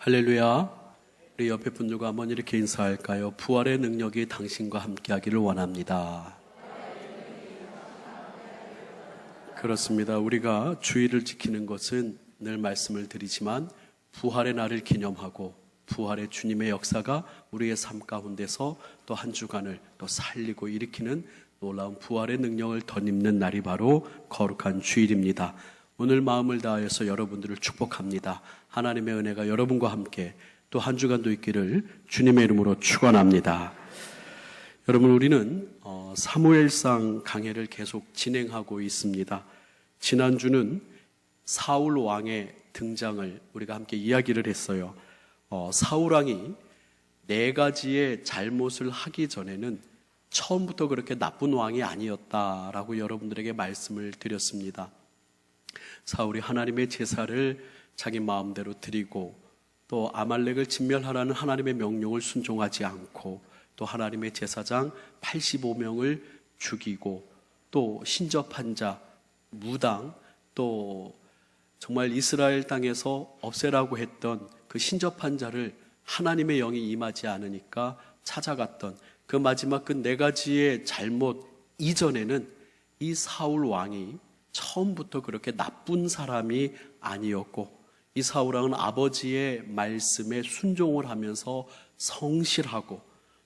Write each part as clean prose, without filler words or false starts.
할렐루야. 우리 옆에 분들과 한번 이렇게 인사할까요? 부활의 능력이 당신과 함께하기를 원합니다. 그렇습니다. 우리가 주의를 지키는 것은 늘 말씀을 드리지만 부활의 날을 기념하고 부활의 주님의 역사가 우리의 삶 가운데서 또 한 주간을 또 살리고 일으키는 놀라운 부활의 능력을 덧입는 날이 바로 거룩한 주일입니다. 오늘 마음을 다하여서 여러분들을 축복합니다. 하나님의 은혜가 여러분과 함께 또 한 주간도 있기를 주님의 이름으로 축원합니다. 여러분, 우리는 사무엘상 강해를 계속 진행하고 있습니다. 지난주는 사울 왕의 등장을 우리가 함께 이야기를 했어요. 사울 왕이 4가지의 잘못을 하기 전에는 처음부터 그렇게 나쁜 왕이 아니었다라고 여러분들에게 말씀을 드렸습니다. 사울이 하나님의 제사를 자기 마음대로 드리고 또 아말렉을 진멸하라는 하나님의 명령을 순종하지 않고 또 하나님의 제사장 85명을 죽이고 또 신접한 자, 무당, 또 정말 이스라엘 땅에서 없애라고 했던 그 신접한 자를 하나님의 영이 임하지 않으니까 찾아갔던 그 마지막 그 4가지의 잘못 이전에는 이 사울 왕이 처음부터 그렇게 나쁜 사람이 아니었고 이 사울 왕은 아버지의 말씀에 순종을 하면서 성실하고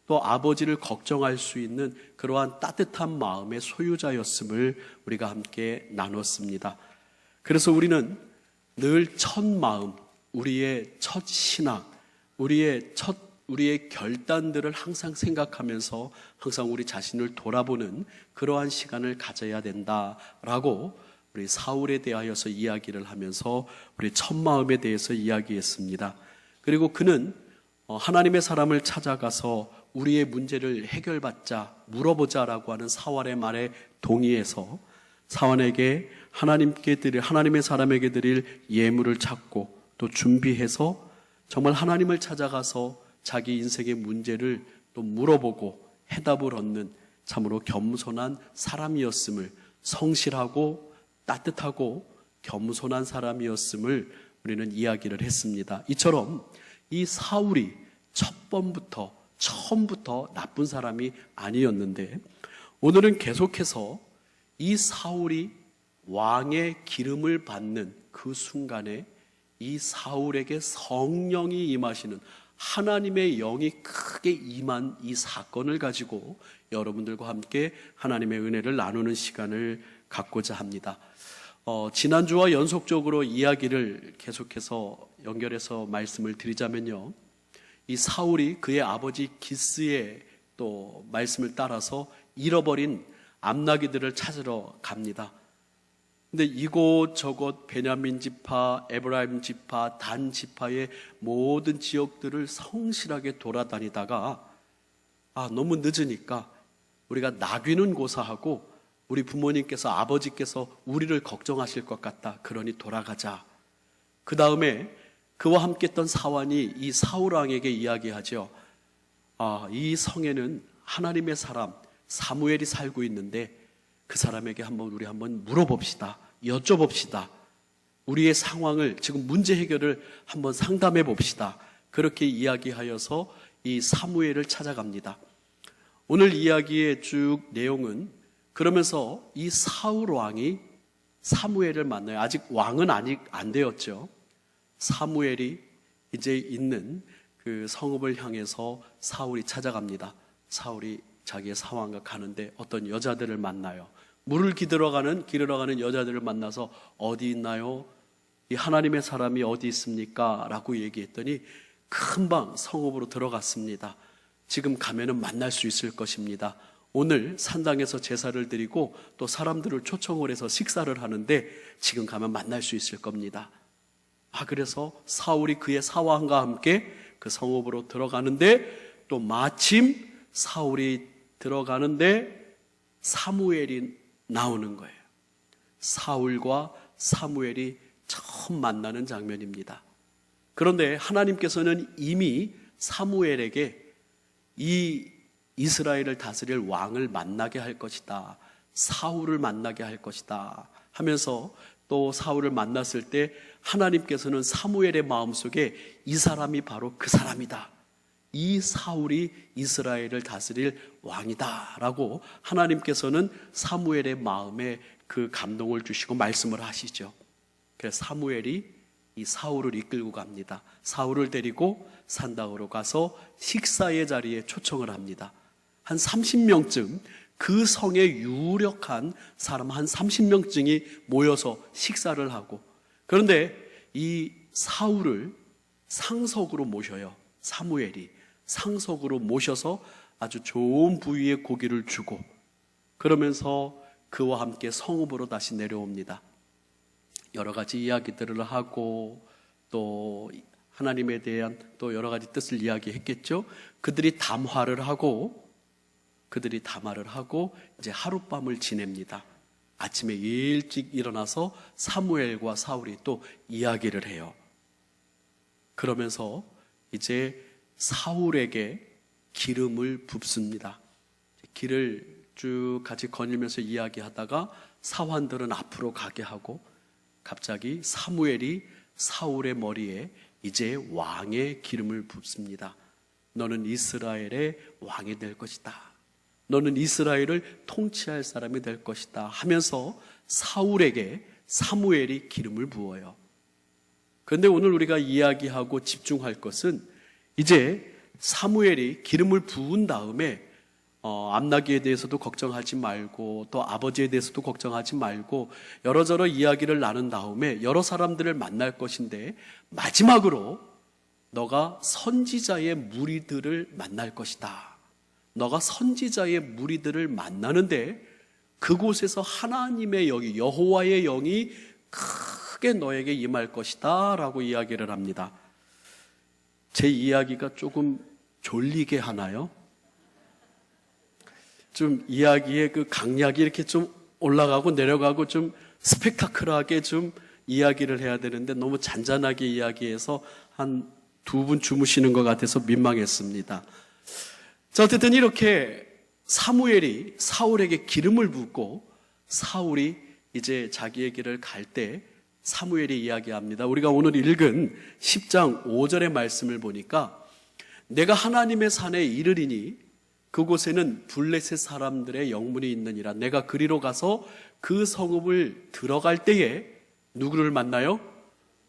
또 아버지를 걱정할 수 있는 그러한 따뜻한 마음의 소유자였음을 우리가 함께 나눴습니다. 그래서 우리는 늘 첫 마음, 우리의 첫 신앙, 우리의 결단들을 항상 생각하면서 항상 우리 자신을 돌아보는 그러한 시간을 가져야 된다라고 우리 사울에 대하여서 이야기를 하면서 우리 첫 마음에 대해서 이야기했습니다. 그리고 그는 하나님의 사람을 찾아가서 우리의 문제를 해결받자, 물어보자라고 하는 사울의 말에 동의해서 사울에게 하나님의 사람에게 드릴 예물을 찾고 또 준비해서 정말 하나님을 찾아가서 자기 인생의 문제를 또 물어보고 해답을 얻는 참으로 겸손한 사람이었음을, 성실하고 따뜻하고 겸손한 사람이었음을 우리는 이야기를 했습니다. 이처럼 이 사울이 처음부터 나쁜 사람이 아니었는데 오늘은 계속해서 이 사울이 왕의 기름을 받는 그 순간에 이 사울에게 성령이 임하시는 하나님의 영이 크게 임한 이 사건을 가지고 여러분들과 함께 하나님의 은혜를 나누는 시간을 갖고자 합니다. 지난주와 연속적으로 이야기를 계속해서 연결해서 말씀을 드리자면요, 이 사울이 그의 아버지 기스의 또 말씀을 따라서 잃어버린 암나기들을 찾으러 갑니다. 근데 이곳저곳 베냐민 지파, 에브라임 지파, 단 지파의 모든 지역들을 성실하게 돌아다니다가 너무 늦으니까 우리가 나귀는 고사하고 우리 부모님께서, 아버지께서 우리를 걱정하실 것 같다. 그러니 돌아가자. 그 다음에 그와 함께 했던 사환이 이 사울 왕에게 이야기하죠. 이 성에는 하나님의 사람 사무엘이 살고 있는데 그 사람에게 우리 한번 물어봅시다. 여쭤봅시다. 우리의 상황을, 지금 문제 해결을 한번 상담해 봅시다. 그렇게 이야기하여서 이 사무엘을 찾아갑니다. 오늘 이야기의 쭉 내용은 그러면서 이 사울 왕이 사무엘을 만나요. 아직 왕은 안 되었죠. 사무엘이 이제 있는 그 성읍을 향해서 사울이 찾아갑니다. 사울이 자기의 사환과 가는데 어떤 여자들을 만나요. 물을 기르러 가는 여자들을 만나서 어디 있나요? 이 하나님의 사람이 어디 있습니까? 라고 얘기했더니 금방 성읍으로 들어갔습니다. 지금 가면은 만날 수 있을 것입니다. 오늘 산당에서 제사를 드리고 또 사람들을 초청을 해서 식사를 하는데 지금 가면 만날 수 있을 겁니다. 그래서 사울이 그의 사환과 함께 그 성읍으로 들어가는데 또 마침 사울이 들어가는데 사무엘이 나오는 거예요. 사울과 사무엘이 처음 만나는 장면입니다. 그런데 하나님께서는 이미 사무엘에게 이 이스라엘을 다스릴 왕을 만나게 할 것이다, 사울을 만나게 할 것이다 하면서 또 사울을 만났을 때 하나님께서는 사무엘의 마음속에 이 사람이 바로 그 사람이다, 이 사울이 이스라엘을 다스릴 왕이다 라고 하나님께서는 사무엘의 마음에 그 감동을 주시고 말씀을 하시죠. 그래서 사무엘이 이 사울을 이끌고 갑니다. 사울을 데리고 산당으로 가서 식사의 자리에 초청을 합니다. 한 30명쯤 그 성에 유력한 사람 한 30명쯤이 모여서 식사를 하고, 그런데 이 사울을 상석으로 모셔요. 사무엘이 상석으로 모셔서 아주 좋은 부위의 고기를 주고, 그러면서 그와 함께 성읍으로 다시 내려옵니다. 여러 가지 이야기들을 하고 또 하나님에 대한 또 여러 가지 뜻을 이야기했겠죠. 그들이 담화를 하고 이제 하룻밤을 지냅니다. 아침에 일찍 일어나서 사무엘과 사울이 또 이야기를 해요. 그러면서 이제 사울에게 기름을 붓습니다. 길을 쭉 같이 거닐면서 이야기하다가 사환들은 앞으로 가게 하고, 갑자기 사무엘이 사울의 머리에 이제 왕의 기름을 붓습니다. 너는 이스라엘의 왕이 될 것이다, 너는 이스라엘을 통치할 사람이 될 것이다 하면서 사울에게 사무엘이 기름을 부어요. 그런데 오늘 우리가 이야기하고 집중할 것은 이제 사무엘이 기름을 부은 다음에 암나기에 대해서도 걱정하지 말고 또 아버지에 대해서도 걱정하지 말고 여러저러 이야기를 나눈 다음에 여러 사람들을 만날 것인데, 마지막으로 너가 선지자의 무리들을 만날 것이다. 너가 선지자의 무리들을 만나는데 그곳에서 하나님의 영이, 여호와의 영이 크게 너에게 임할 것이다 라고 이야기를 합니다. 제 이야기가 조금 졸리게 하나요? 좀 이야기의 그 강약이 이렇게 좀 올라가고 내려가고 좀 스펙타클하게 좀 이야기를 해야 되는데 너무 잔잔하게 이야기해서 한 2분 주무시는 것 같아서 민망했습니다. 자, 어쨌든 이렇게 사무엘이 사울에게 기름을 붓고 사울이 이제 자기의 길을 갈 때 사무엘이 이야기합니다. 우리가 오늘 읽은 10장 5절의 말씀을 보니까 내가 하나님의 산에 이르리니 그곳에는 블레셋 사람들의 영문이 있느니라. 내가 그리로 가서 그 성읍을 들어갈 때에 누구를 만나요?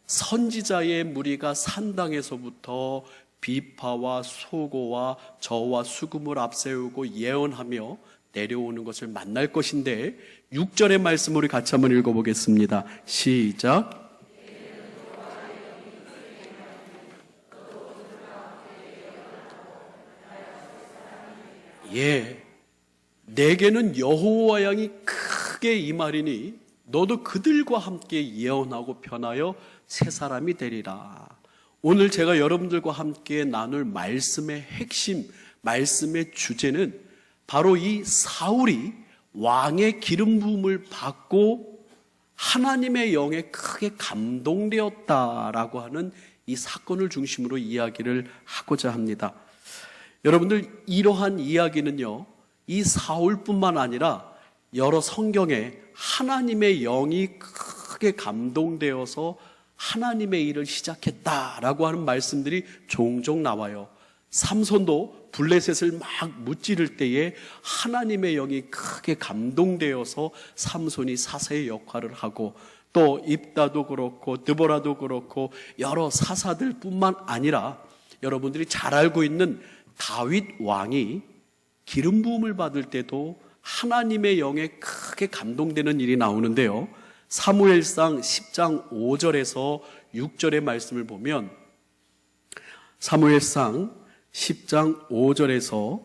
선지자의 무리가 산당에서부터 비파와 소고와 저와 수금을 앞세우고 예언하며 내려오는 것을 만날 것인데, 6절의 말씀 우리 같이 한번 읽어보겠습니다. 시작. 예, 내게는 여호와 양이 크게 임하리니 너도 그들과 함께 예언하고 변하여 새 사람이 되리라. 오늘 제가 여러분들과 함께 나눌 말씀의 핵심, 말씀의 주제는 바로 이 사울이 왕의 기름 부음을 받고 하나님의 영에 크게 감동되었다라고 하는 이 사건을 중심으로 이야기를 하고자 합니다. 여러분들, 이러한 이야기는요, 이 사울뿐만 아니라 여러 성경에 하나님의 영이 크게 감동되어서 하나님의 일을 시작했다라고 하는 말씀들이 종종 나와요. 삼손도 블레셋을 막 무찌를 때에 하나님의 영이 크게 감동되어서 삼손이 사사의 역할을 하고, 또 입다도 그렇고 드보라도 그렇고 여러 사사들 뿐만 아니라 여러분들이 잘 알고 있는 다윗 왕이 기름 부음을 받을 때도 하나님의 영에 크게 감동되는 일이 나오는데요, 사무엘상 10장 5절에서 6절의 말씀을 보면, 사무엘상 10장 5절에서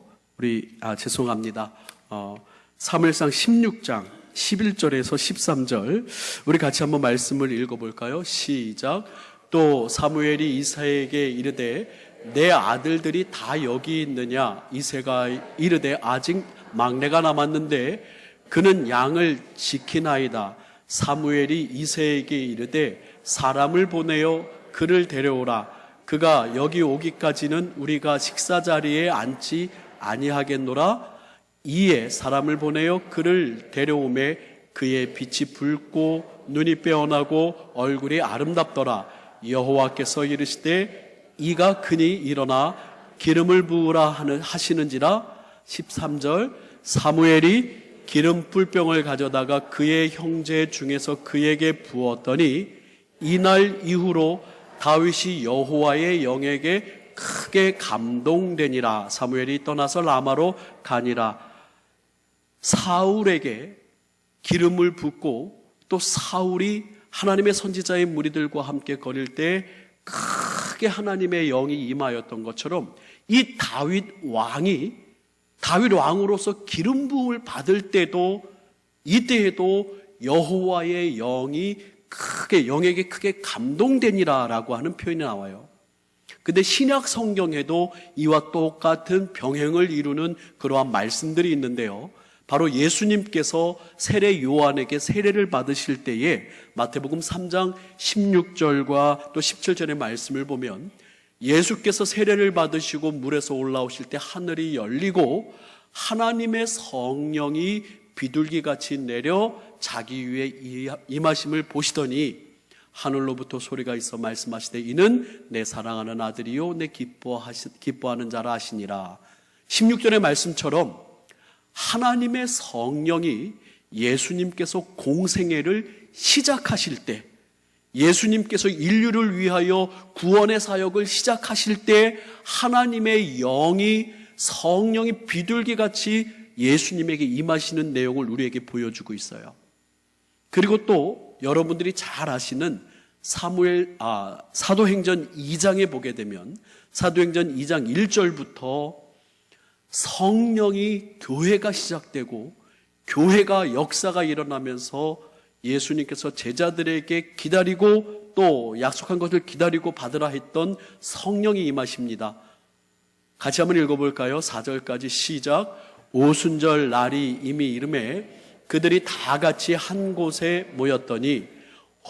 사무엘상 16장 11절에서 13절 우리 같이 한번 말씀을 읽어볼까요? 시작. 또 사무엘이 이새에게 이르되 내 아들들이 다 여기 있느냐? 이새가 이르되 아직 막내가 남았는데 그는 양을 지키나이다. 사무엘이 이새에게 이르되 사람을 보내어 그를 데려오라. 그가 여기 오기까지는 우리가 식사 자리에 앉지 아니하겠노라. 이에 사람을 보내어 그를 데려오매 그의 빛이 붉고 눈이 빼어나고 얼굴이 아름답더라. 여호와께서 이르시되 이가 그니 일어나 기름을 부으라 하시는지라. 13절 사무엘이 기름 뿔병을 가져다가 그의 형제 중에서 그에게 부었더니 이날 이후로 다윗이 여호와의 영에게 크게 감동되니라. 사무엘이 떠나서 라마로 가니라. 사울에게 기름을 붓고 또 사울이 하나님의 선지자의 무리들과 함께 거릴 때 크게 하나님의 영이 임하였던 것처럼 이 다윗 왕으로서 기름 부음을 받을 때도 이때에도 여호와의 영에게 크게 감동되니라라고 하는 표현이 나와요. 근데 신약 성경에도 이와 똑같은 병행을 이루는 그러한 말씀들이 있는데요. 바로 예수님께서 세례 요한에게 세례를 받으실 때에 마태복음 3장 16절과 또 17절의 말씀을 보면 예수께서 세례를 받으시고 물에서 올라오실 때 하늘이 열리고 하나님의 성령이 비둘기같이 내려 자기 위에 임하심을 보시더니 하늘로부터 소리가 있어 말씀하시되 이는 내 사랑하는 아들이요 내 기뻐하는 자라 하시니라. 16절의 말씀처럼 하나님의 성령이 예수님께서 공생애를 시작하실 때, 예수님께서 인류를 위하여 구원의 사역을 시작하실 때 하나님의 성령이 비둘기같이 예수님에게 임하시는 내용을 우리에게 보여주고 있어요. 그리고 또 여러분들이 잘 아시는 사도행전 2장에 보게 되면 사도행전 2장 1절부터 성령이 교회가 시작되고 교회가 역사가 일어나면서 예수님께서 제자들에게 기다리고 또 약속한 것을 기다리고 받으라 했던 성령이 임하십니다. 같이 한번 읽어볼까요? 4절까지 시작. 오순절 날이 이미 이르매 그들이 다 같이 한 곳에 모였더니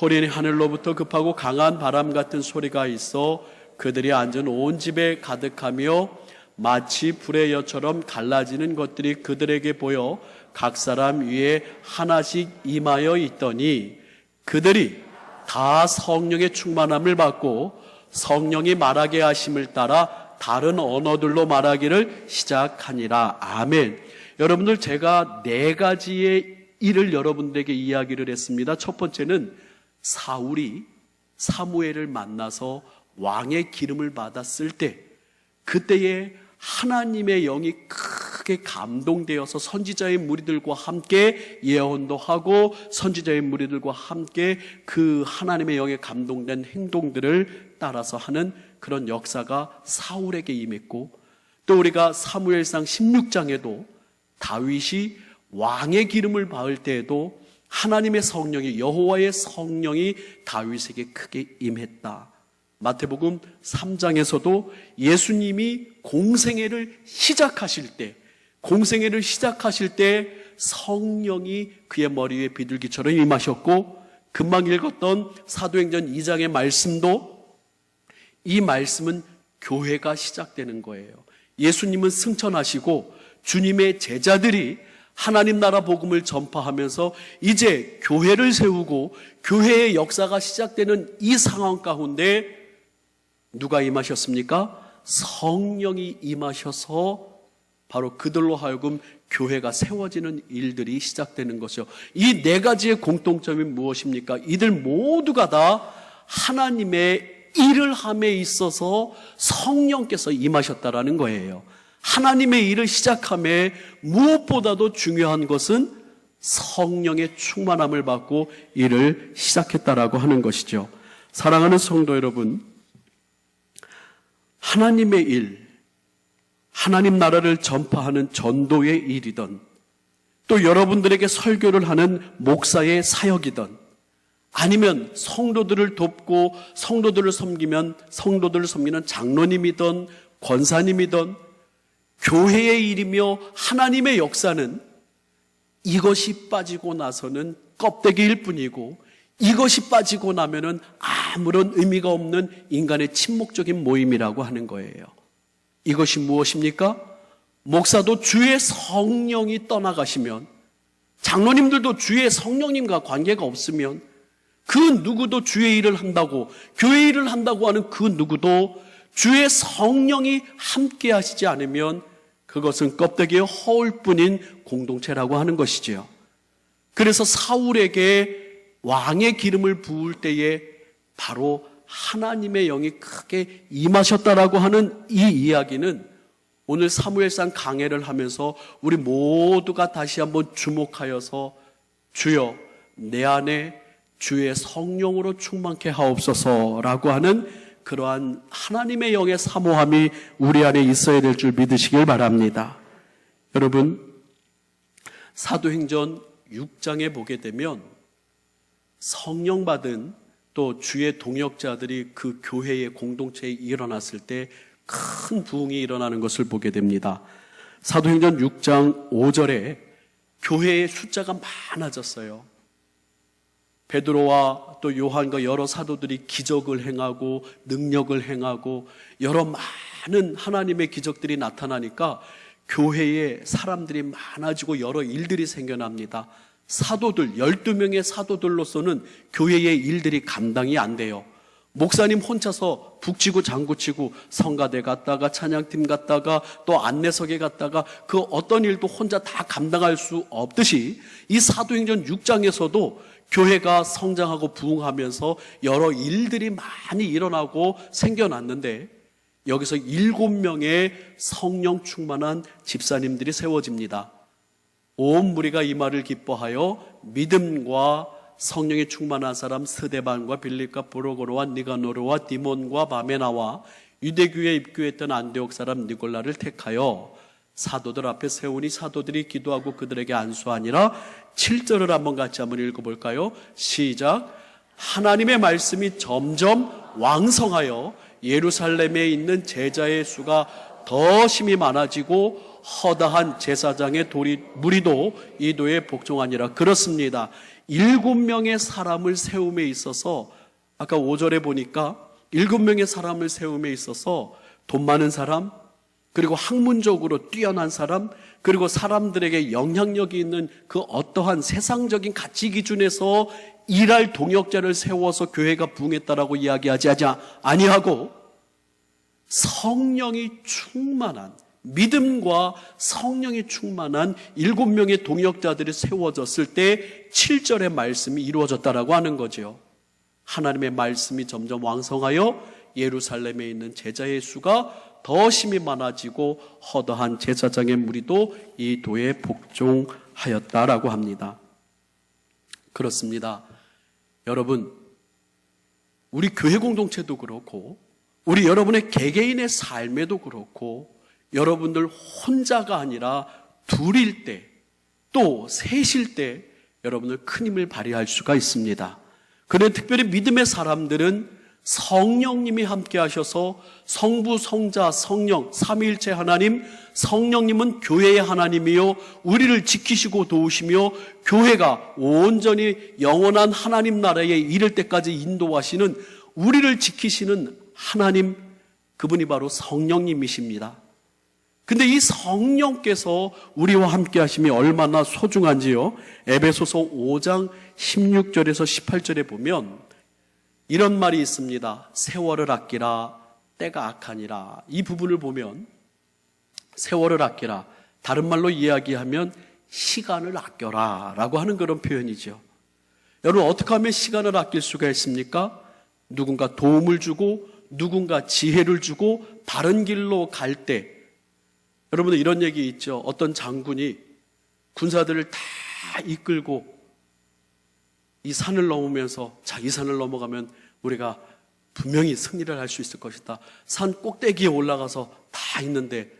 호련히 하늘로부터 급하고 강한 바람 같은 소리가 있어 그들이 앉은 온 집에 가득하며 마치 불의 여처럼 갈라지는 것들이 그들에게 보여 각 사람 위에 하나씩 임하여 있더니 그들이 다 성령의 충만함을 받고 성령이 말하게 하심을 따라 다른 언어들로 말하기를 시작하니라. 아멘. 여러분들, 제가 4가지의 일을 여러분들에게 이야기를 했습니다. 첫 번째는 사울이 사무엘을 만나서 왕의 기름을 받았을 때 그때에 하나님의 영이 크게 감동되어서 선지자의 무리들과 함께 예언도 하고 선지자의 무리들과 함께 그 하나님의 영에 감동된 행동들을 따라서 하는 그런 역사가 사울에게 임했고, 또 우리가 사무엘상 16장에도 다윗이 왕의 기름을 받을 때에도 하나님의 성령이, 여호와의 성령이 다윗에게 크게 임했다. 마태복음 3장에서도 예수님이 공생애를 시작하실 때 성령이 그의 머리 위에 비둘기처럼 임하셨고, 금방 읽었던 사도행전 2장의 말씀도 이 말씀은 교회가 시작되는 거예요. 예수님은 승천하시고 주님의 제자들이 하나님 나라 복음을 전파하면서 이제 교회를 세우고 교회의 역사가 시작되는 이 상황 가운데 누가 임하셨습니까? 성령이 임하셔서 바로 그들로 하여금 교회가 세워지는 일들이 시작되는 것이죠. 이 4가지의 공통점이 무엇입니까? 이들 모두가 다 하나님의 일을 함에 있어서 성령께서 임하셨다라는 거예요. 하나님의 일을 시작함에 무엇보다도 중요한 것은 성령의 충만함을 받고 일을 시작했다라고 하는 것이죠. 사랑하는 성도 여러분, 하나님의 일, 하나님 나라를 전파하는 전도의 일이든 또 여러분들에게 설교를 하는 목사의 사역이든 아니면 성도들을 돕고 성도들을 섬기는 장로님이든 권사님이든 교회의 일이며 하나님의 역사는 이것이 빠지고 나서는 껍데기일 뿐이고 이것이 빠지고 나면은 아무런 의미가 없는 인간의 침묵적인 모임이라고 하는 거예요. 이것이 무엇입니까? 목사도 주의 성령이 떠나가시면, 장로님들도 주의 성령님과 관계가 없으면 그 누구도 주의 일을 한다고, 교회 일을 한다고 하는 그 누구도 주의 성령이 함께 하시지 않으면 그것은 껍데기의 허울뿐인 공동체라고 하는 것이지요. 그래서 사울에게 왕의 기름을 부을 때에 바로 하나님의 영이 크게 임하셨다라고 하는 이 이야기는 오늘 사무엘상 강해를 하면서 우리 모두가 다시 한번 주목하여서 주여 내 안에 주의 성령으로 충만케 하옵소서라고 하는 그러한 하나님의 영의 사모함이 우리 안에 있어야 될 줄 믿으시길 바랍니다. 여러분, 사도행전 6장에 보게 되면 성령 받은 또 주의 동역자들이 그 교회의 공동체에 일어났을 때 큰 부흥이 일어나는 것을 보게 됩니다. 사도행전 6장 5절에 교회의 숫자가 많아졌어요. 베드로와 또 요한과 여러 사도들이 기적을 행하고 능력을 행하고 여러 많은 하나님의 기적들이 나타나니까 교회에 사람들이 많아지고 여러 일들이 생겨납니다. 사도들, 12명의 사도들로서는 교회의 일들이 감당이 안 돼요. 목사님 혼자서 북치고 장구치고 성가대 갔다가 찬양팀 갔다가 또 안내석에 갔다가 그 어떤 일도 혼자 다 감당할 수 없듯이 이 사도행전 6장에서도 교회가 성장하고 부흥하면서 여러 일들이 많이 일어나고 생겨났는데 여기서 7명의 성령 충만한 집사님들이 세워집니다. 온 무리가 이 말을 기뻐하여 믿음과 성령이 충만한 사람 스데반과 빌립과 브로고로와 니가노르와 디몬과 바메나와 유대교에 입교했던 안디옥 사람 니골라를 택하여 사도들 앞에 세우니 사도들이 기도하고 그들에게 안수하니라. 7절을 한번 같이 한번 읽어볼까요? 시작. 하나님의 말씀이 점점 왕성하여 예루살렘에 있는 제자의 수가 더 심히 많아지고 허다한 제사장의 무리도 이도에 복종하니라. 그렇습니다. 7명의 사람을 세움에 있어서 아까 5절에 보니까 7명의 사람을 세움에 있어서 돈 많은 사람, 그리고 학문적으로 뛰어난 사람, 그리고 사람들에게 영향력이 있는 그 어떠한 세상적인 가치 기준에서 일할 동역자를 세워서 교회가 부흥했다라고 이야기하지 아니하고 성령이 충만한, 믿음과 성령이 충만한 7명의 동역자들이 세워졌을 때 7절의 말씀이 이루어졌다라고 하는 거죠. 하나님의 말씀이 점점 왕성하여 예루살렘에 있는 제자의 수가 더 심히 많아지고 허다한 제사장의 무리도 이 도에 복종하였다라고 합니다. 그렇습니다. 여러분, 우리 교회 공동체도 그렇고 우리 여러분의 개개인의 삶에도 그렇고 여러분들 혼자가 아니라 둘일 때 또 셋일 때 여러분들 큰 힘을 발휘할 수가 있습니다. 그런데 특별히 믿음의 사람들은 성령님이 함께 하셔서 성부, 성자, 성령, 삼위일체 하나님, 성령님은 교회의 하나님이요 우리를 지키시고 도우시며 교회가 온전히 영원한 하나님 나라에 이를 때까지 인도하시는 우리를 지키시는 하나님, 그분이 바로 성령님이십니다. 근데 이 성령께서 우리와 함께 하심이 얼마나 소중한지요. 에베소서 5장 16절에서 18절에 보면 이런 말이 있습니다. 세월을 아끼라, 때가 악하니라. 이 부분을 보면 세월을 아끼라, 다른 말로 이야기하면 시간을 아껴라 라고 하는 그런 표현이죠. 여러분, 어떻게 하면 시간을 아낄 수가 있습니까? 누군가 도움을 주고 누군가 지혜를 주고 바른 길로 갈 때, 여러분들 이런 얘기 있죠. 어떤 장군이 군사들을 다 이끌고 이 산을 넘으면서 자, 이 산을 넘어가면 우리가 분명히 승리를 할 수 있을 것이다. 산 꼭대기에 올라가서 다 있는데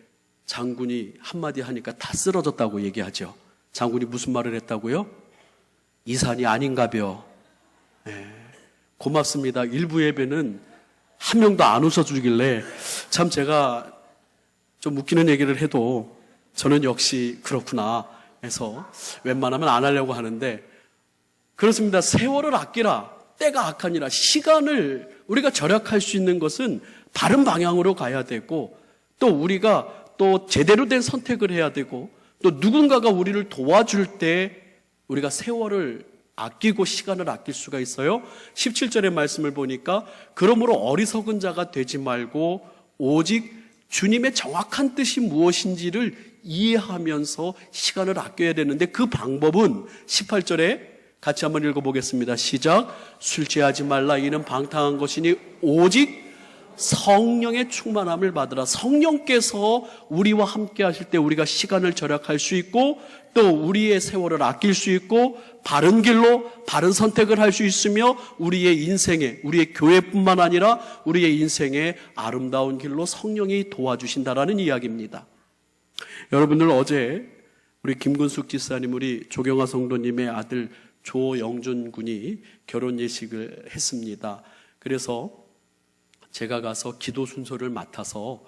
장군이 한마디 하니까 다 쓰러졌다고 얘기하죠. 장군이 무슨 말을 했다고요? 이 산이 아닌가벼. 네, 고맙습니다. 일부 예배는 한 명도 안 웃어주길래 참 제가 좀 웃기는 얘기를 해도 저는 역시 그렇구나 해서 웬만하면 안 하려고 하는데, 그렇습니다. 세월을 아끼라, 때가 악하니라. 시간을 우리가 절약할 수 있는 것은 바른 방향으로 가야 되고, 또 우리가 또 제대로 된 선택을 해야 되고, 또 누군가가 우리를 도와줄 때 우리가 세월을 아끼고 시간을 아낄 수가 있어요? 17절의 말씀을 보니까 그러므로 어리석은 자가 되지 말고 오직 주님의 정확한 뜻이 무엇인지를 이해하면서 시간을 아껴야 되는데 그 방법은 18절에 같이 한번 읽어보겠습니다. 시작. 술 취하지 말라. 이는 방탕한 것이니 오직 성령의 충만함을 받으라. 성령께서 우리와 함께 하실 때 우리가 시간을 절약할 수 있고 또 우리의 세월을 아낄 수 있고 바른 길로 바른 선택을 할 수 있으며 우리의 인생에, 우리의 교회뿐만 아니라 우리의 인생의 아름다운 길로 성령이 도와주신다라는 이야기입니다. 여러분들, 어제 우리 김근숙 집사님, 우리 조경아 성도님의 아들 조영준 군이 결혼 예식을 했습니다. 그래서 제가 가서 기도 순서를 맡아서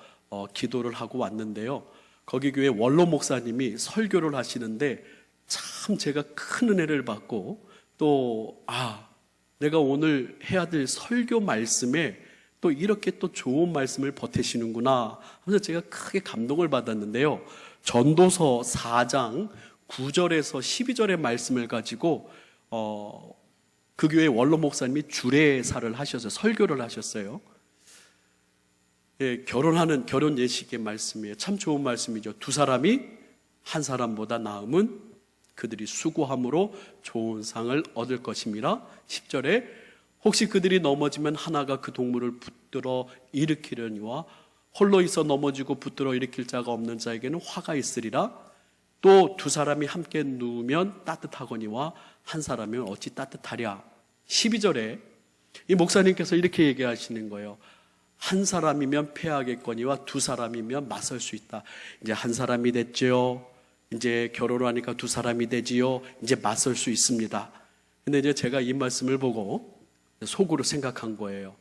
기도를 하고 왔는데요. 거기 교회 원로 목사님이 설교를 하시는데 참 제가 큰 은혜를 받고 또 내가 오늘 해야 될 설교 말씀에 또 이렇게 또 좋은 말씀을 보태시는구나 하면서 제가 크게 감동을 받았는데요. 전도서 4장 9절에서 12절의 말씀을 가지고 그 교회 원로 목사님이 주례사를 하셔서 설교를 하셨어요. 예, 결혼 예식의 말씀이에요. 참 좋은 말씀이죠. 두 사람이 한 사람보다 나음은 그들이 수고함으로 좋은 상을 얻을 것임이라. 10절에 혹시 그들이 넘어지면 하나가 그 동물을 붙들어 일으키려니와 홀로 있어 넘어지고 붙들어 일으킬 자가 없는 자에게는 화가 있으리라. 또 두 사람이 함께 누우면 따뜻하거니와 한 사람이면 어찌 따뜻하랴. 12절에 이 목사님께서 이렇게 얘기하시는 거예요. 한 사람이면 패하겠거니와 두 사람이면 맞설 수 있다. 이제 한 사람이 됐지요. 이제 결혼을 하니까 두 사람이 되지요. 이제 맞설 수 있습니다. 근데 이제 제가 이 말씀을 보고 속으로 생각한 거예요.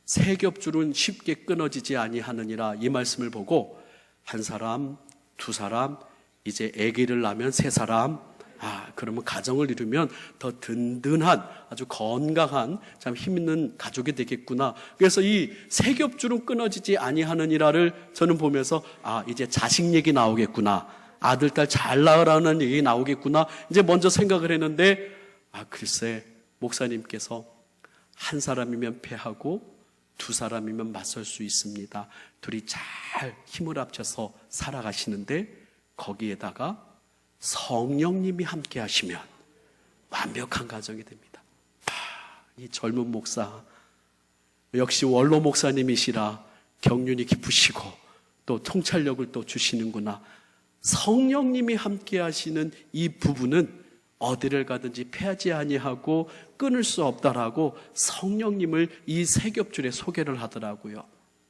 세 겹줄은 쉽게 끊어지지 아니하느니라. 이 말씀을 보고 한 사람, 두 사람, 이제 아기를 낳으면 세 사람, 그러면 가정을 이루면 더 든든한 아주 건강한 참 힘있는 가족이 되겠구나. 그래서 이 세 겹줄은 끊어지지 아니하느니라를 저는 보면서 이제 자식 얘기 나오겠구나. 아들, 딸 잘 낳으라는 얘기 나오겠구나. 이제 먼저 생각을 했는데 글쎄 목사님께서 한 사람이면 패하고 두 사람이면 맞설 수 있습니다. 둘이 잘 힘을 합쳐서 살아가시는데 거기에다가 성령님이 함께 하시면 완벽한 가정이 됩니다. 이 젊은 목사 역시 원로 목사님이시라 경륜이 깊으시고 또 통찰력을 또 주시는구나. 성령님이 함께 하시는 이 부부는 어디를 가든지 패하지 아니하고 끊을 수 없다라고 성령님을 이 세 겹줄에 소개를 하더라고요.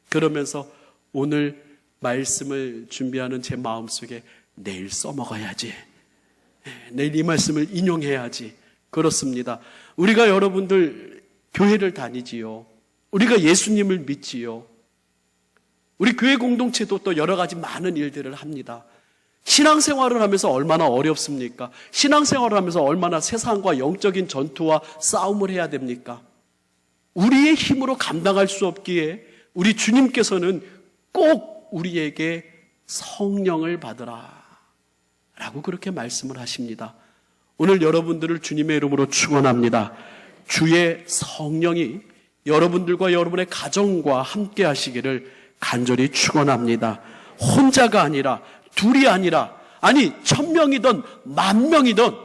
그러면서 오늘 말씀을 준비하는 제 마음속에 내일 써먹어야지, 내일 이 말씀을 인용해야지. 그렇습니다. 우리가 여러분들 교회를 다니지요. 우리가 예수님을 믿지요. 우리 교회 공동체도 또 여러 가지 많은 일들을 합니다. 신앙생활을 하면서 얼마나 어렵습니까? 신앙생활을 하면서 얼마나 세상과 영적인 전투와 싸움을 해야 됩니까? 우리의 힘으로 감당할 수 없기에 우리 주님께서는 꼭 우리에게 성령을 받으라 라고 그렇게 말씀을 하십니다. 오늘 여러분들을 주님의 이름으로 축원합니다. 주의 성령이 여러분들과 여러분의 가정과 함께 하시기를 간절히 축원합니다. 혼자가 아니라, 둘이 아니라, 아니 1000명이든 10,000명이든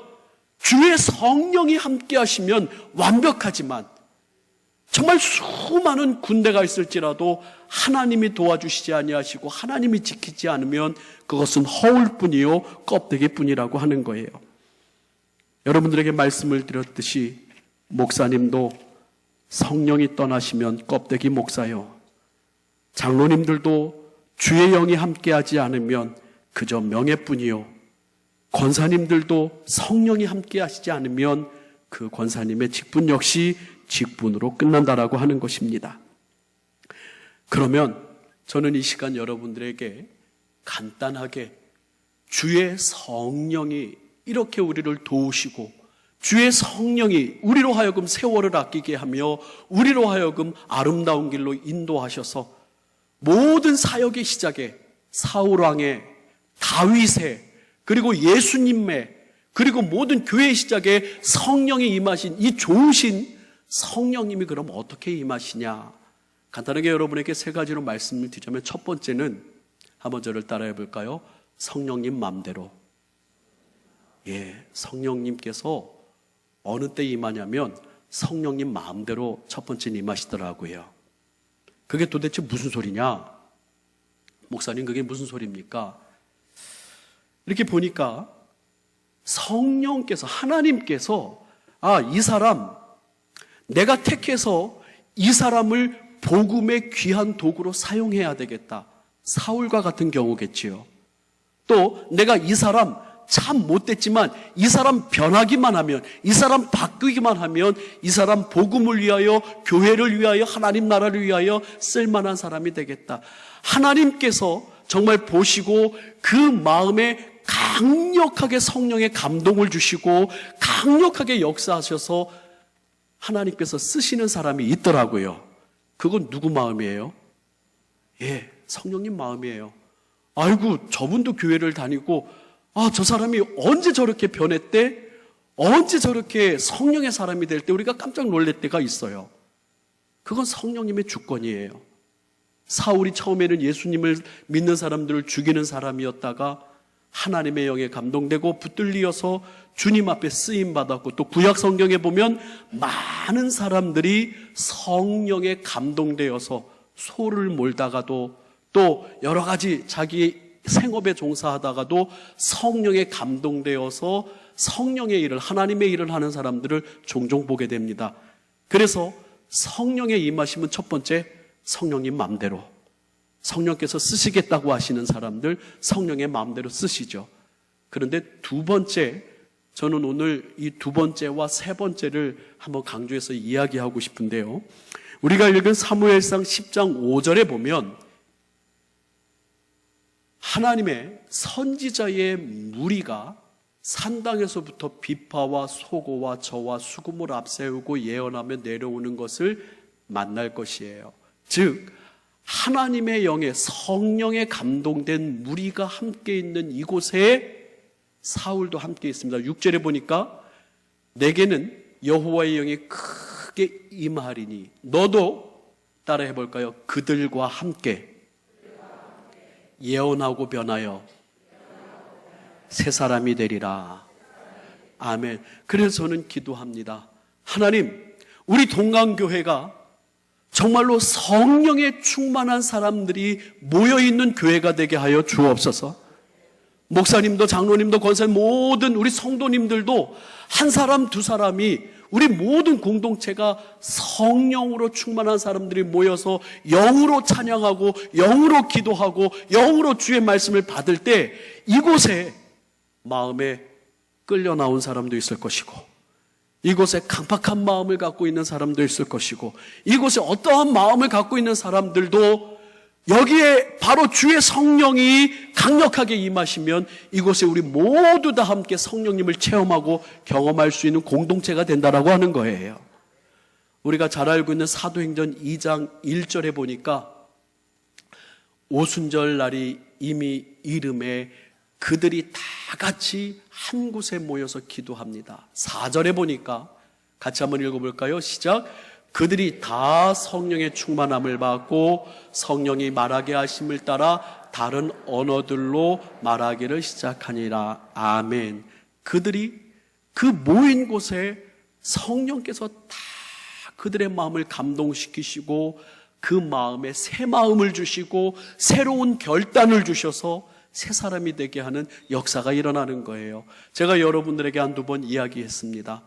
주의 성령이 함께 하시면 완벽하지만 정말 수많은 군대가 있을지라도 하나님이 도와주시지 아니하시고 하나님이 지키지 않으면 그것은 허울뿐이요 껍데기뿐이라고 하는 거예요. 여러분들에게 말씀을 드렸듯이 목사님도 성령이 떠나시면 껍데기 목사요. 장로님들도 주의 영이 함께하지 않으면 그저 명예뿐이요. 권사님들도 성령이 함께하시지 않으면 그 권사님의 직분 역시 직분으로 끝난다라고 하는 것입니다. 그러면 저는 이 시간 여러분들에게 간단하게 주의 성령이 이렇게 우리를 도우시고 주의 성령이 우리로 하여금 세월을 아끼게 하며 우리로 하여금 아름다운 길로 인도하셔서 모든 사역의 시작에 사울왕의, 다윗의, 그리고 예수님의 그리고 모든 교회의 시작에 성령이 임하신 이 좋으신 성령님이 그럼 어떻게 임하시냐? 간단하게 여러분에게 세 가지로 말씀을 드리자면 첫 번째는 한번 저를 따라해 볼까요? 성령님 마음대로. 성령님께서 어느 때 임하냐면 성령님 마음대로 첫 번째 임하시더라고요. 그게 도대체 무슨 소리냐? 목사님, 그게 무슨 소리입니까? 이렇게 보니까 성령께서, 하나님께서 이 사람 내가 택해서 이 사람을 복음의 귀한 도구로 사용해야 되겠다. 사울과 같은 경우겠지요. 또 내가 이 사람 참 못됐지만 이 사람 변하기만 하면, 이 사람 바뀌기만 하면 이 사람 복음을 위하여, 교회를 위하여, 하나님 나라를 위하여 쓸만한 사람이 되겠다. 하나님께서 정말 보시고 그 마음에 강력하게 성령의 감동을 주시고 강력하게 역사하셔서 하나님께서 쓰시는 사람이 있더라고요. 그건 누구 마음이에요? 성령님 마음이에요. 아이고, 저분도 교회를 다니고 저 사람이 언제 저렇게 변했대? 언제 저렇게 성령의 사람이 될 때 우리가 깜짝 놀랄 때가 있어요. 그건 성령님의 주권이에요. 사울이 처음에는 예수님을 믿는 사람들을 죽이는 사람이었다가 하나님의 영에 감동되고 붙들리어서 주님 앞에 쓰임받았고, 또 구약 성경에 보면 많은 사람들이 성령에 감동되어서 소를 몰다가도, 또 여러 가지 자기 생업에 종사하다가도 성령에 감동되어서 성령의 일을, 하나님의 일을 하는 사람들을 종종 보게 됩니다. 그래서 성령의 임하심은 첫 번째, 성령님 마음대로, 성령께서 쓰시겠다고 하시는 사람들 성령의 마음대로 쓰시죠. 그런데 두 번째, 저는 오늘 이 두 번째와 세 번째를 한번 강조해서 이야기하고 싶은데요, 우리가 읽은 사무엘상 10장 5절에 보면 하나님의 선지자의 무리가 산당에서부터 비파와 소고와 저와 수금을 앞세우고 예언하며 내려오는 것을 만날 것이에요. 즉 하나님의 영에, 성령에 감동된 무리가 함께 있는 이곳에 사울도 함께 있습니다. 6절에 보니까 내게는 여호와의 영이 크게 임하리니 너도 따라 해볼까요? 그들과 함께 예언하고 변하여 새 사람이 되리라. 아멘. 그래서 저는 기도합니다. 하나님, 우리 동강교회가 정말로 성령에 충만한 사람들이 모여있는 교회가 되게 하여 주옵소서. 목사님도 장로님도 권사님 모든 우리 성도님들도 한 사람 두 사람이, 우리 모든 공동체가 성령으로 충만한 사람들이 모여서 영으로 찬양하고 영으로 기도하고 영으로 주의 말씀을 받을 때 이곳에 마음에 끌려 나온 사람도 있을 것이고, 이곳에 강팍한 마음을 갖고 있는 사람도 있을 것이고, 이곳에 어떠한 마음을 갖고 있는 사람들도 여기에 바로 주의 성령이 강력하게 임하시면 이곳에 우리 모두 다 함께 성령님을 체험하고 경험할 수 있는 공동체가 된다라고 하는 거예요. 우리가 잘 알고 있는 사도행전 2장 1절에 보니까 오순절 날이 이미 이름에 그들이 다 같이 한 곳에 모여서 기도합니다. 4절에 보니까 같이 한번 읽어볼까요? 시작. 그들이 다 성령의 충만함을 받고 성령이 말하게 하심을 따라 다른 언어들로 말하기를 시작하니라. 아멘. 그들이 그 모인 곳에 성령께서 다 그들의 마음을 감동시키시고 그 마음에 새 마음을 주시고 새로운 결단을 주셔서 새 사람이 되게 하는 역사가 일어나는 거예요. 제가 여러분들에게 한두 번 이야기했습니다.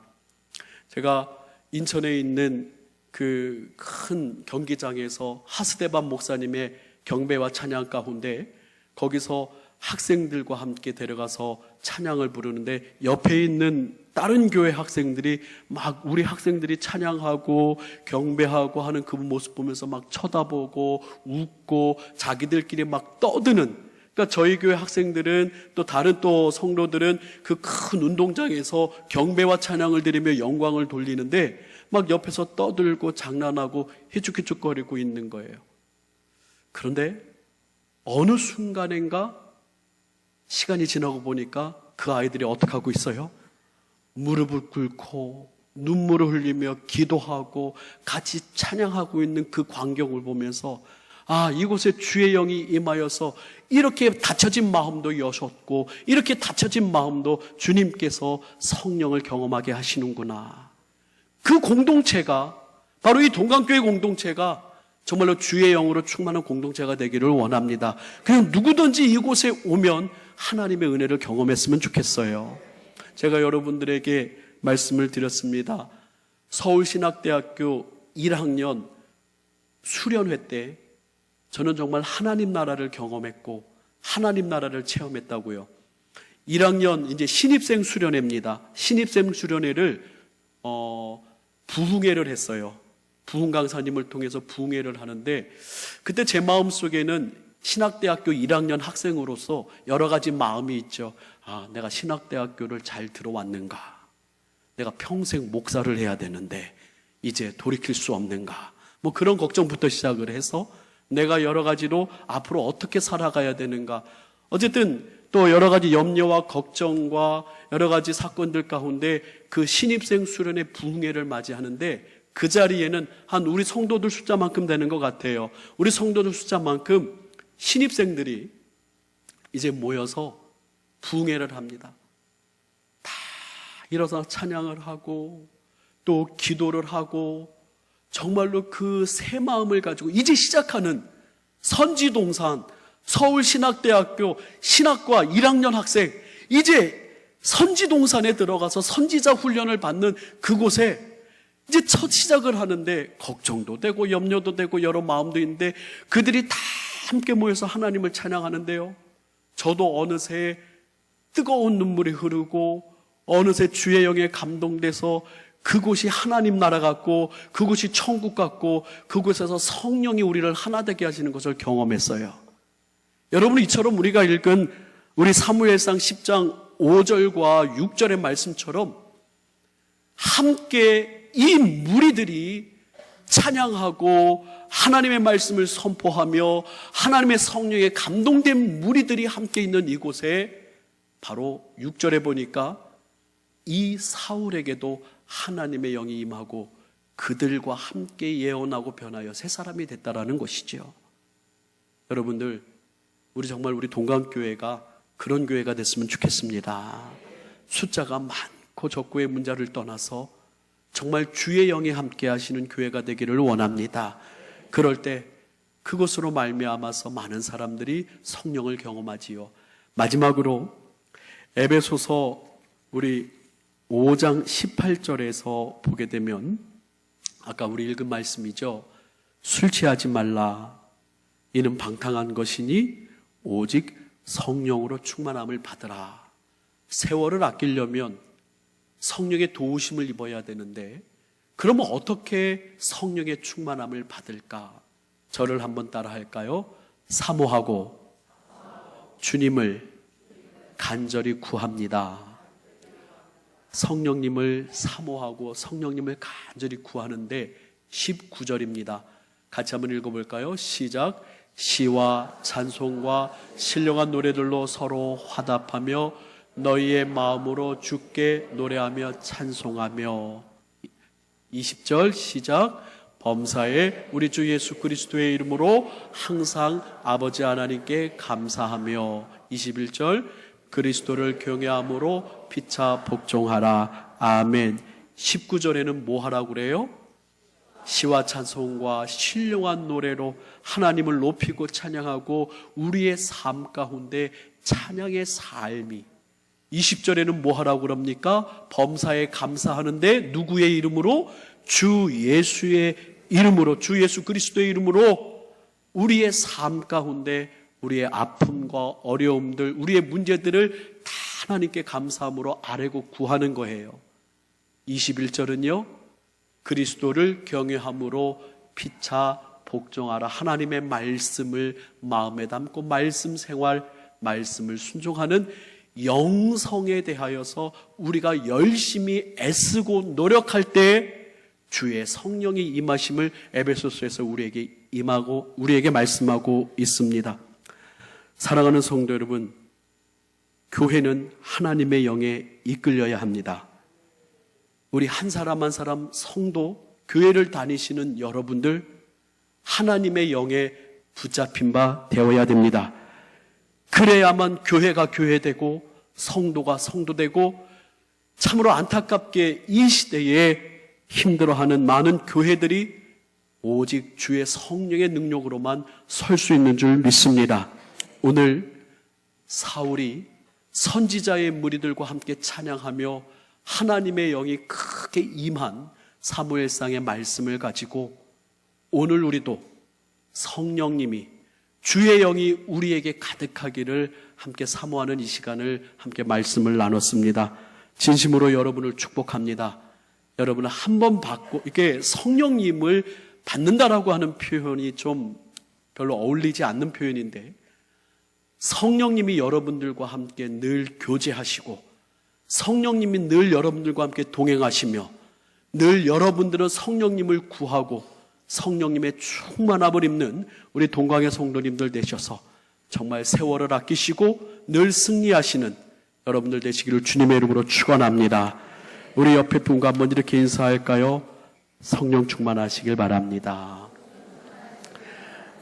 제가 인천에 있는 그 큰 경기장에서 하스데반 목사님의 경배와 찬양 가운데 거기서 학생들과 함께 데려가서 찬양을 부르는데 옆에 있는 다른 교회 학생들이 막 우리 학생들이 찬양하고 경배하고 하는 그 모습 보면서 막 쳐다보고 웃고 자기들끼리 막 떠드는, 그러니까 저희 교회 학생들은 또 다른 또 성도들은 그 큰 운동장에서 경배와 찬양을 드리며 영광을 돌리는데 막 옆에서 떠들고 장난하고 희죽희죽거리고 있는 거예요. 그런데 어느 순간인가 시간이 지나고 보니까 그 아이들이 어떻게 하고 있어요? 무릎을 꿇고 눈물을 흘리며 기도하고 같이 찬양하고 있는 그 광경을 보면서 이곳에 주의 영이 임하여서 이렇게 닫혀진 마음도 여셨고 이렇게 닫혀진 마음도 주님께서 성령을 경험하게 하시는구나. 그 공동체가 바로 이 동강교회 공동체가 정말로 주의 영으로 충만한 공동체가 되기를 원합니다. 그냥 누구든지 이곳에 오면 하나님의 은혜를 경험했으면 좋겠어요. 제가 여러분들에게 말씀을 드렸습니다. 서울신학대학교 1학년 수련회 때 저는 정말 하나님 나라를 경험했고 하나님 나라를 체험했다고요. 1학년 이제 신입생 수련회입니다. 신입생 수련회를 부흥회를 했어요. 부흥 강사님을 통해서 부흥회를 하는데 그때 제 마음속에는 신학대학교 1학년 학생으로서 여러 가지 마음이 있죠. 내가 신학대학교를 잘 들어왔는가? 내가 평생 목사를 해야 되는데 이제 돌이킬 수 없는가? 뭐 그런 걱정부터 시작을 해서 내가 여러 가지로 앞으로 어떻게 살아가야 되는가? 어쨌든 또 여러 가지 염려와 걱정과 여러 가지 사건들 가운데 그 신입생 수련회 부흥회를 맞이하는데 그 자리에는 한 우리 성도들 숫자만큼 되는 것 같아요. 우리 성도들 숫자만큼 신입생들이 이제 모여서 부흥회를 합니다. 다 일어서 찬양을 하고 또 기도를 하고 정말로 그 새 마음을 가지고 이제 시작하는 선지동산 서울신학대학교 신학과 1학년 학생 이제 선지동산에 들어가서 선지자 훈련을 받는 그곳에 이제 첫 시작을 하는데 걱정도 되고 염려도 되고 여러 마음도 있는데 그들이 다 함께 모여서 하나님을 찬양하는데요. 저도 어느새 뜨거운 눈물이 흐르고 어느새 주의 영에 감동돼서 그곳이 하나님 나라 같고 그곳이 천국 같고 그곳에서 성령이 우리를 하나 되게 하시는 것을 경험했어요. 여러분 이처럼 우리가 읽은 우리 사무엘상 10장 5절과 6절의 말씀처럼 함께 이 무리들이 찬양하고 하나님의 말씀을 선포하며 하나님의 성령에 감동된 무리들이 함께 있는 이곳에 바로 6절에 보니까 이 사울에게도 하나님의 영이 임하고 그들과 함께 예언하고 변하여 새 사람이 됐다라는 것이죠. 여러분들 우리 정말 우리 동강교회가 그런 교회가 됐으면 좋겠습니다. 숫자가 많고 적고의 문제를 떠나서 정말 주의 영이 함께 하시는 교회가 되기를 원합니다. 그럴 때 그것으로 말미암아서 많은 사람들이 성령을 경험하지요. 마지막으로 에베소서 우리 5장 18절에서 보게 되면 아까 우리 읽은 말씀이죠. 술 취하지 말라. 이는 방탕한 것이니 오직 성령으로 충만함을 받으라. 세월을 아끼려면 성령의 도우심을 입어야 되는데 그러면 어떻게 성령의 충만함을 받을까? 저를 한번 따라 할까요? 사모하고 주님을 간절히 구합니다. 성령님을 사모하고 성령님을 간절히 구하는데 19절입니다. 같이 한번 읽어볼까요? 시작. 시와 찬송과 신령한 노래들로 서로 화답하며 너희의 마음으로 주께 노래하며 찬송하며 20절 시작. 범사에 우리 주 예수 그리스도의 이름으로 항상 아버지 하나님께 감사하며 21절 그리스도를 경외함으로 피차 복종하라. 아멘. 19절에는 뭐 하라고 그래요? 시와 찬송과 신령한 노래로 하나님을 높이고 찬양하고 우리의 삶 가운데 찬양의 삶이 20절에는 뭐 하라고 그럽니까? 범사에 감사하는데 누구의 이름으로? 주 예수의 이름으로 주 예수 그리스도의 이름으로 우리의 삶 가운데 우리의 아픔과 어려움들 우리의 문제들을 다 하나님께 감사함으로 아뢰고 구하는 거예요. 21절은요. 그리스도를 경외함으로 피차 복종하라. 하나님의 말씀을 마음에 담고 말씀 생활, 말씀을 순종하는 영성에 대하여서 우리가 열심히 애쓰고 노력할 때 주의 성령이 임하심을 에베소서에서 우리에게 임하고 우리에게 말씀하고 있습니다. 사랑하는 성도 여러분, 교회는 하나님의 영에 이끌려야 합니다. 우리 한 사람 한 사람 성도, 교회를 다니시는 여러분들 하나님의 영에 붙잡힌 바 되어야 됩니다. 그래야만 교회가 교회되고 성도가 성도되고, 참으로 안타깝게 이 시대에 힘들어하는 많은 교회들이 오직 주의 성령의 능력으로만 설 수 있는 줄 믿습니다. 오늘 사울이 선지자의 무리들과 함께 찬양하며 하나님의 영이 크게 임한 사무엘상의 말씀을 가지고 오늘 우리도 성령님이, 주의 영이 우리에게 가득하기를 함께 사모하는 이 시간을 함께 말씀을 나눴습니다. 진심으로 여러분을 축복합니다. 여러분은 한 번 받고, 이게 성령님을 받는다라고 하는 표현이 좀 별로 어울리지 않는 표현인데, 성령님이 여러분들과 함께 늘 교제하시고, 성령님이 늘 여러분들과 함께 동행하시며, 늘 여러분들은 성령님을 구하고 성령님의 충만함을 입는 우리 동강의 성도님들 되셔서 정말 세월을 아끼시고 늘 승리하시는 여러분들 되시기를 주님의 이름으로 축원합니다. 우리 옆에 분과 한번 이렇게 인사할까요? 성령 충만하시길 바랍니다.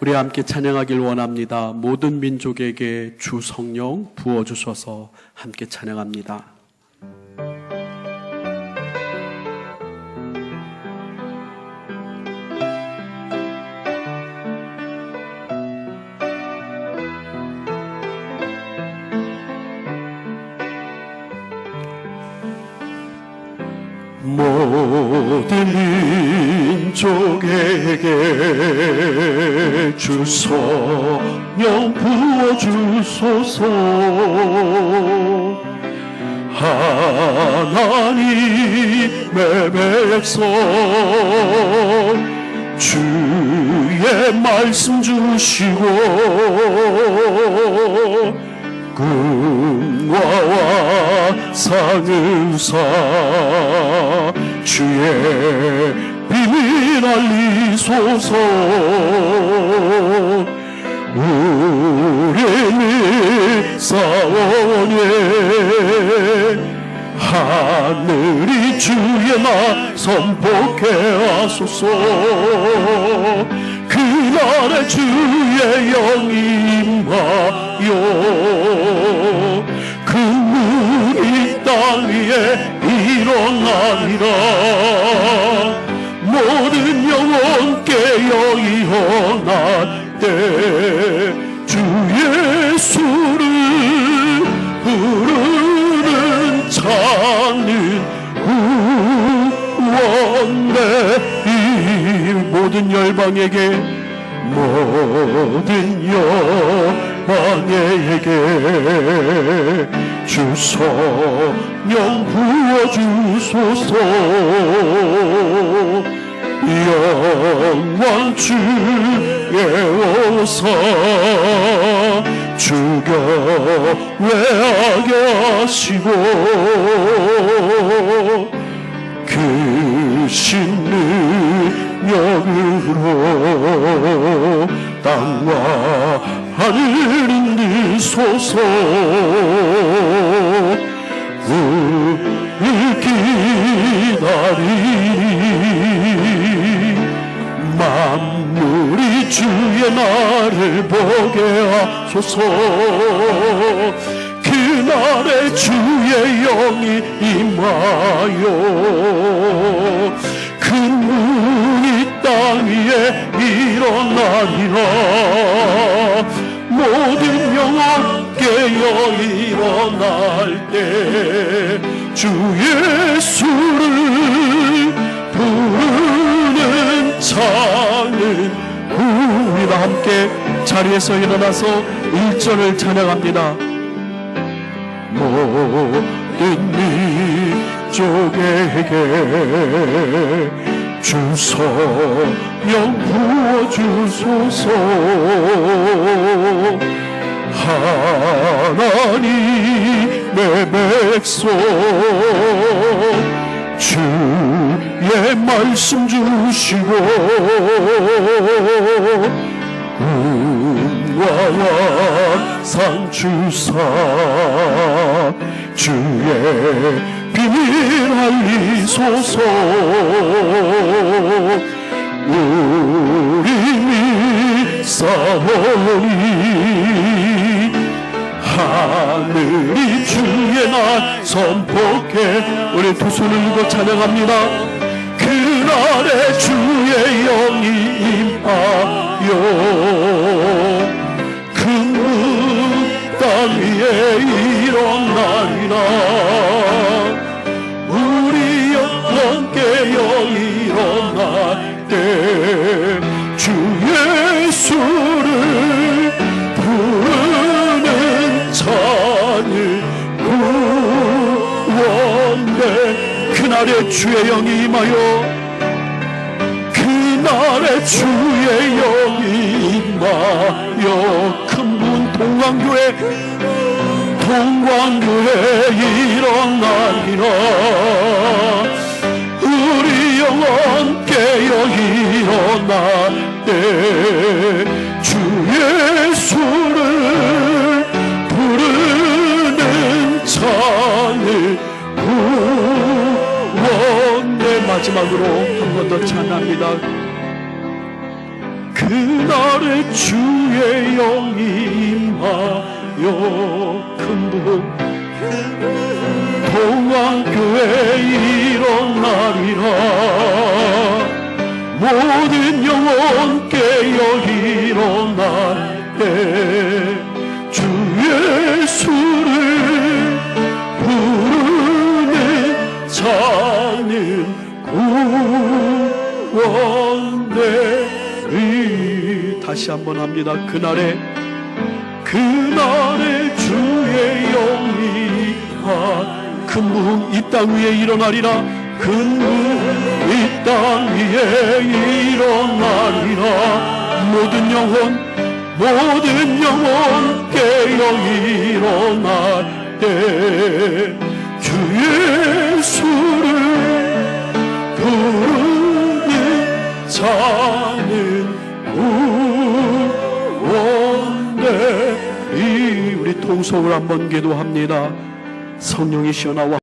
우리 함께 찬양하길 원합니다. 모든 민족에게 주 성령 부어주셔서 함께 찬양합니다. 모든 민족에게 주 성령 부어주소서. 하나님의 백성 주의 말씀 주시고 금과와 상을사 주의 비밀 알리소서. 우리는 싸우네 하늘이 주의 나 선포케 하소서. 그날에 주의 영이 임하여 근문이 땅 위에 일어나리라. 모든 영혼 깨어 일어날 때 주 예수를 부르는 자는 구원의 이 모든 열방에게 주 성령 부어주소서. 영원 주의 오사 주가 외하게 하시고 그 능력으로 땅과 하늘 인도소서. 기다리니 만물이 주의 나를 보게 하소서. 그날에 주의 영이 임하여 근문이 땅 위에 일어나리라. 모든 영혼 깨어 일어날 때 주 예수를 부르는 자는 우리와 함께 자리에서 일어나서 1절을 찬양합니다. 모든 민족에게 주 성령 부어주소서. 하나님의 백성 주의 말씀 주시고 금과 상 주사 주의 비밀 알리소서. 우리 믿사오니 하늘이 주의 날 선포케. 우리 두 손을 들고 찬양합니다. 그날에 주의 영이 임하여 큰 땅 위에 일어나리라. 우리 영원께 영이 일어날 때 주 예수를 부르는 자는 구원돼. 그날에 주의 영이 임하여 그날에 주의 영이 임하여 큰 문 동광교회 일어나리라. 우리 영원 깨어 일어날 때 주 예수를 부르는 자는 구원의. 마지막으로 한 번 더 찬합니다. 그날에 주의 영이 임하여 큰 분 동안교회 일어나리라. 모든 영혼 깨어 일어날 때 주 예수를 부르는 자는 구원되리. 다시 한번 합니다. 그날에 주의 영이 큰 문 이 땅 위에 일어나리라. 큰 문 이 땅 위에 일어나리라. 모든 영혼 깨어 일어날 때 주 예수를 부르는 자는 구원되리. 우리 통성을 한번 기도합니다. 성령이시여 나와